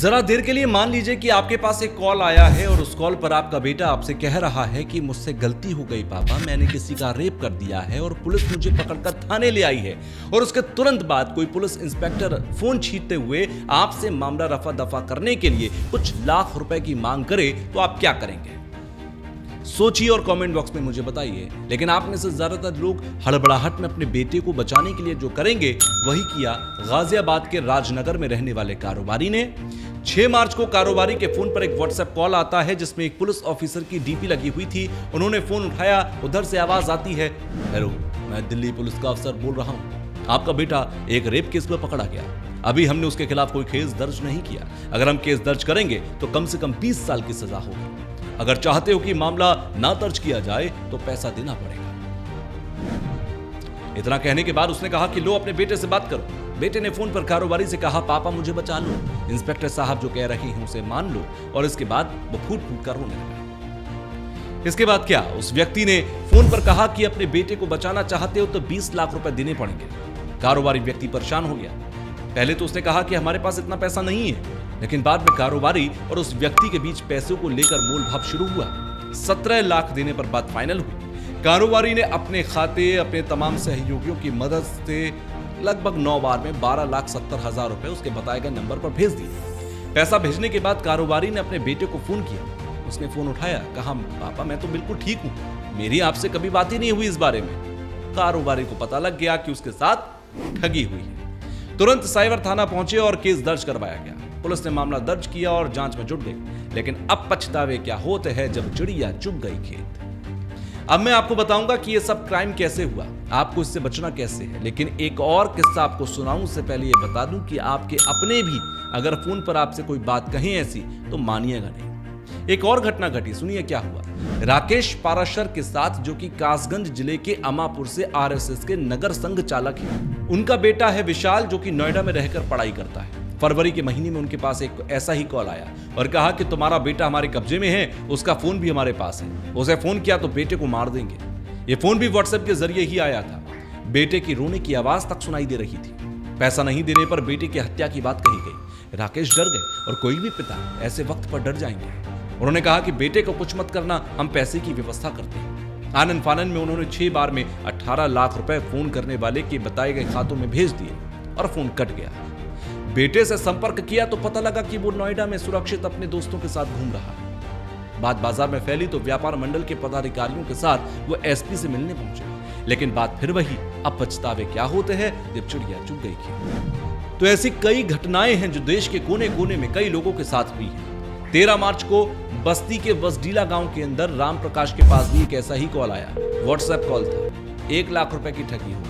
जरा देर के लिए मान लीजिए कि आपके पास एक कॉल आया है और उस कॉल पर आपका बेटा आपसे कह रहा है कि मुझसे गलती हो गई पापा, मैंने किसी का रेप कर दिया है और पुलिस मुझे पकड़कर थाने ले आई है। और उसके तुरंत बाद कोई पुलिस इंस्पेक्टर फोन छीनते हुए आपसे मामला रफा दफा करने के लिए कुछ लाख रुपए की मांग करे तो आप क्या करेंगे? सोचिए और कमेंट बॉक्स में मुझे बताइए। लेकिन आप में से ज्यादातर लोग हड़बड़ाहट में अपने बेटे को बचाने के लिए जो करेंगे वही किया गाजियाबाद के राजनगर में रहने वाले कारोबारी ने। 6 मार्च को कारोबारी के फोन पर एक व्हाट्सएप कॉल आता है जिसमें एक पुलिस ऑफिसर की डीपी लगी हुई थी। उन्होंने फोन उठाया, उधर से आवाज आती है, हेलो, मैं दिल्ली पुलिस का अफसर बोल रहा हूँ, आपका बेटा एक रेप केस में पकड़ा गया। अभी हमने उसके खिलाफ कोई केस दर्ज नहीं किया। अगर हम केस दर्ज करेंगे तो कम से कम 20 साल की सजा होगी। अगर चाहते हो कि मामला ना दर्ज किया जाए तो पैसा देना पड़ेगा। इतना कहने के बाद उसने कहा कि लो अपने बेटे से बात करो। बेटे ने फोन पर कारोबारी से कहा, पापा मुझे बचा लो, इंस्पेक्टर साहब जो कह रहे हैं उसे मान लो। और इसके बाद वो फूट फूट कर रोने लगा। इसके बाद क्या, उस व्यक्ति ने फोन पर कहा कि अपने बेटे को बचाना चाहते हो तो 20 लाख रुपए देने पड़ेंगे। कारोबारी व्यक्ति परेशान हो गया। पहले तो उसने कहा कि हमारे पास इतना पैसा नहीं है, लेकिन बाद में कारोबारी और उस व्यक्ति के बीच पैसों को लेकर मोलभाव शुरू हुआ। 17 लाख देने पर बात फाइनल हुई। कारोबारी ने अपने खाते, अपने तमाम सहयोगियों की मदद से लगभग 9 बार में 12,70,000 रुपए उसके बताए गए नंबर पर भेज दिए। पैसा भेजने के बाद कारोबारी ने अपने बेटे को फोन किया। उसने फोन उठाया, कहा, पापा मैं तो बिल्कुल ठीक हूं, मेरी आपसे कभी बात ही नहीं हुई इस बारे में। कारोबारी को पता लग गया कि उसके साथ ठगी हुई है। तुरंत साइबर थाना पहुंचे और केस दर्ज करवाया गया। पुलिस ने मामला दर्ज किया और जांच में जुट गई। लेकिन अब पछतावे क्या होते हैं जब चिड़िया चुग गई खेत। अब मैं आपको बताऊंगा कि ये सब क्राइम कैसे हुआ, आपको इससे बचना कैसे है। लेकिन एक और किस्सा आपको सुनाऊं उससे पहले ये बता दूं कि आपके अपने भी अगर फोन पर आपसे कोई बात कहें ऐसी तो मानिएगा नहीं। एक और घटना घटी, सुनिए क्या हुआ। राकेश पाराशर के साथ, जो कि कासगंज जिले के अमापुर से आरएसएस के नगर संघ चालक है। उनका बेटा है विशाल, जो कि नोएडा में रहकर पढ़ाई करता है। फरवरी के महीने में उनके पास एक ऐसा ही कॉल आया और कहा कि तुम्हारा बेटा हमारे कब्जे में है, उसका फोन भी हमारे पास है, उसे फोन किया तो बेटे को मार देंगे। ये फोन भी व्हाट्सएप के जरिए ही आया था। बेटे की रोने की आवाज तक सुनाई दे रही थी। पैसा नहीं देने पर बेटे की हत्या की बात कही गई। राकेश डर गए और कोई भी पिता ऐसे वक्त पर डर जाएंगे। उन्होंने कहा कि बेटे को कुछ मत करना, हम पैसे की व्यवस्था करते हैं। आनन फानन में उन्होंने 6 बार में 18 लाख रुपए फोन करने वाले के बताए गए खातों में भेज दिए और फोन कट गया। बेटे से संपर्क किया तो पता लगा कि वो नोएडा में सुरक्षित अपने दोस्तों के साथ घूम रहा है। बात बाजार में फैली तो व्यापार मंडल के पदाधिकारियों के साथ वो एसपी से मिलने पहुंचे। लेकिन बात फिर वही, अब पछतावे क्या होते हैं जब चिड़िया चुग गई खेत। तो ऐसी कई घटनाएं हैं जो देश के कोने कोने में कई लोगों के साथ हुई है। 13 मार्च को बस्ती के वसडीला गांव के अंदर राम प्रकाश के पास भी एक ऐसा ही कॉल आया। व्हाट्सएप कॉल था। 1 लाख रुपए की ठगी हो गई।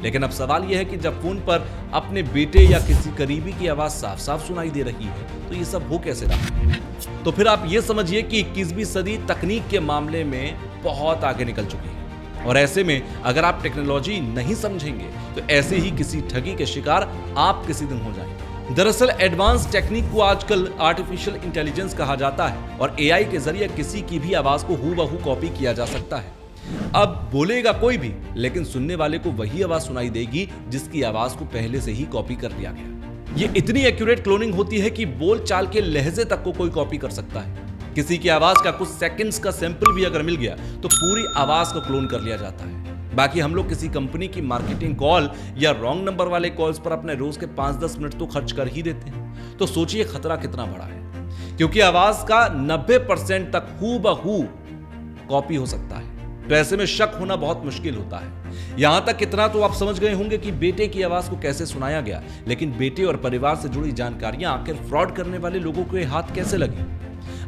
लेकिन अब सवाल यह है कि जब फोन पर अपने बेटे या किसी करीबी की आवाज साफ साफ सुनाई दे रही है तो ये सब हो कैसे रहा? तो फिर आप ये समझिए कि 21वीं सदी तकनीक के मामले में बहुत आगे निकल चुकी है। और ऐसे में अगर आप टेक्नोलॉजी नहीं समझेंगे तो ऐसे ही किसी ठगी के शिकार आप किसी दिन हो जाएंगे। दरअसल एडवांस टेक्निक को आजकल आर्टिफिशियल इंटेलिजेंस कहा जाता है और एआई के जरिए किसी की भी आवाज को हूबहू कॉपी किया जा सकता है। अब बोलेगा कोई भी, लेकिन सुनने वाले को वही आवाज सुनाई देगी जिसकी आवाज को पहले से ही कॉपी कर लिया गया। ये इतनी एक्यूरेट क्लोनिंग होती है कि बोल चाल के लहजे तक को कोई कॉपी कर सकता है। किसी की आवाज का कुछ सेकंड्स का सैंपल भी अगर मिल गया तो पूरी आवाज को क्लोन कर लिया जाता है। बाकी हम लोग किसी कंपनी की मार्केटिंग कॉल या रॉन्ग नंबर वाले कॉल्स पर अपने रोज के 5-10 मिनट तो खर्च कर ही देते हैं। तो सोचिए खतरा कितना बड़ा है, क्योंकि आवाज का 90% तक हूबहू कॉपी हो सकता है। तो ऐसे में शक होना बहुत मुश्किल होता है। यहां तक इतना तो आप समझ गए होंगे कि बेटे की आवाज को कैसे सुनाया गया, लेकिन बेटे और परिवार से जुड़ी जानकारियां आखिर फ्रॉड करने वाले लोगों के हाथ कैसे लगी?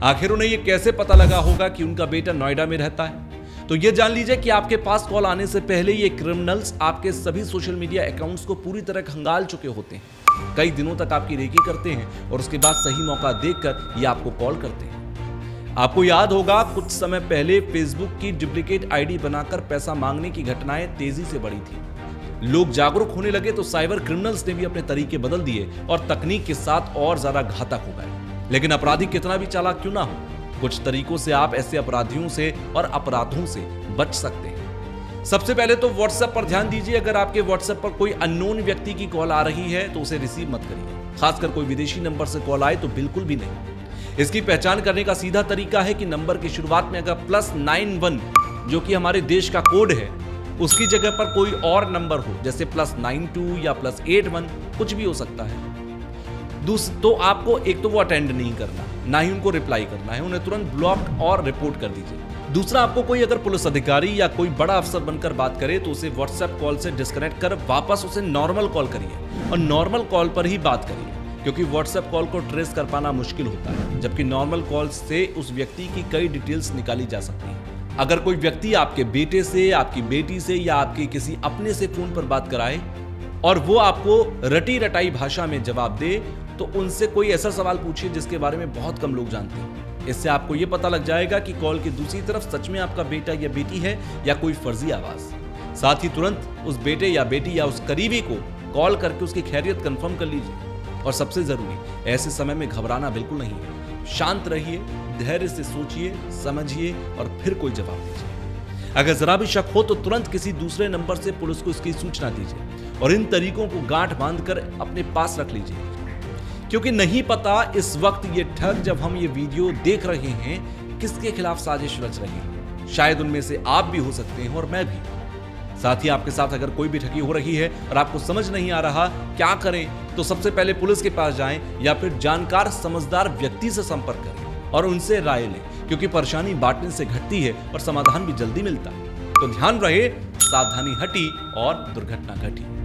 आखिर उन्हें यह कैसे पता लगा होगा कि उनका बेटा नोएडा में रहता है? तो यह जान लीजिए कि आपके पास कॉल आने से पहले ये क्रिमिनल्स आपके सभी सोशल मीडिया अकाउंट्स को पूरी तरह खंगाल चुके होते हैं। कई दिनों तक आपकी रेकी करते हैं और उसके बाद सही मौका देखकर ये आपको कॉल करते हैं। आपको याद होगा कुछ समय पहले फेसबुक की डुप्लीकेट आईडी बनाकर पैसा मांगने की घटनाएं तेजी से बढ़ी थी। लोग जागरूक होने लगे तो साइबर क्रिमिनल्स ने भी अपने तरीके बदल दिए और तकनीक के साथ और ज्यादा घातक हो गए। लेकिन अपराधी कितना भी चालाक क्यों ना हो, कुछ तरीकों से आप ऐसे अपराधियों से और अपराधों से बच सकते हैं। सबसे पहले तो व्हाट्सएप पर ध्यान दीजिए। अगर आपके व्हाट्सएप पर कोई अननोन व्यक्ति की कॉल आ रही है तो उसे रिसीव मत करिए। खासकर कोई विदेशी नंबर से कॉल आए तो बिल्कुल भी नहीं। इसकी पहचान करने का सीधा तरीका है कि नंबर की शुरुआत में अगर +91 जो कि हमारे देश का कोड है उसकी जगह पर कोई और नंबर हो, जैसे +92 या +81, कुछ भी हो सकता है, तो आपको एक तो वो अटेंड नहीं करना, ना ही उनको रिप्लाई करना है, उन्हें तुरंत ब्लॉक और रिपोर्ट कर दीजिए। दूसरा, आपको कोई अगर पुलिस अधिकारी या कोई बड़ा अफसर बनकर बात करे तो उसे व्हाट्सएप कॉल से डिस्कनेक्ट कर वापस उसे नॉर्मल कॉल करिए और नॉर्मल कॉल पर ही बात करिए, क्योंकि व्हाट्सएप कॉल को ट्रेस कर पाना मुश्किल होता है, जबकि नॉर्मल कॉल से उस व्यक्ति की कई डिटेल्स निकाली जा सकती है। अगर कोई व्यक्ति आपके बेटे से, आपकी बेटी से या आपके किसी अपने से फोन पर बात कराए और वो आपको रटी रटाई भाषा में जवाब दे, तो उनसे कोई ऐसा सवाल पूछिए जिसके बारे में बहुत कम लोग जानते हैं। इससे आपको यह पता लग जाएगा कि कॉल की दूसरी तरफ सच में आपका बेटा या बेटी है या कोई फर्जी आवाज। साथ ही तुरंत उस बेटे या बेटी या उस करीबी को कॉल करके उसकी खैरियत कंफर्म कर लीजिए। और सबसे जरूरी, ऐसे समय में घबराना बिल्कुल नहीं है। शांत रहिए, धैर्य से सोचिए, समझिए और फिर कोई जवाब दीजिए। अगर जरा भी शक हो तो तुरंत किसी दूसरे नंबर से पुलिस को इसकी सूचना दीजिए और इन तरीकों को गांठ बांधकर अपने पास रख लीजिए, क्योंकि नहीं पता इस वक्त ये ठग जब हम ये वीडियो देख रहे हैं किसके खिलाफ साजिश रच रही है। शायद उनमें से आप भी हो सकते हैं और मैं भी। साथ ही आपके साथ अगर कोई भी ठगी हो रही है और आपको समझ नहीं आ रहा क्या करें, तो सबसे पहले पुलिस के पास जाएं या फिर जानकार समझदार व्यक्ति से संपर्क करें और उनसे राय लें, क्योंकि परेशानी बांटने से घटती है और समाधान भी जल्दी मिलता है। तो ध्यान रहे, सावधानी हटी और दुर्घटना घटी।